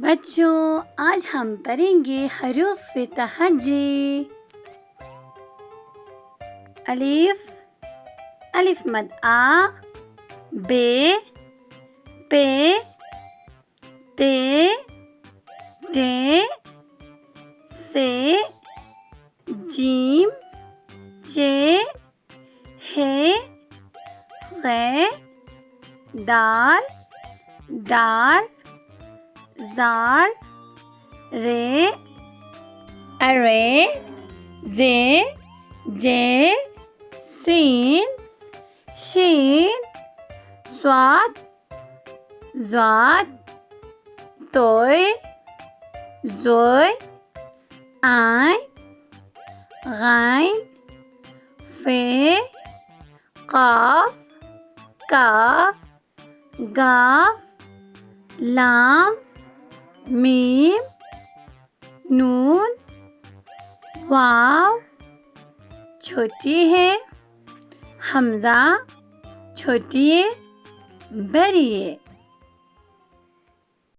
बच्चों, आज हम पढ़ेंगे हरूफ तहज्जी। अलिफ, अलिफ मद आ, बे, पे, ते, टे, से, जीम, चे, हे, खे, दाल, डाल, ज़ाल, रे, अरे, जे, जे, सीन, शीन, स्वाद, ज़ाद, तोय, ज़ोय, आइन, गाइन, फे, काफ, काफ, गाफ, लाम, मीम, नून, वाव, छोटी है, हमज़ा, छोटी है, बड़ी है।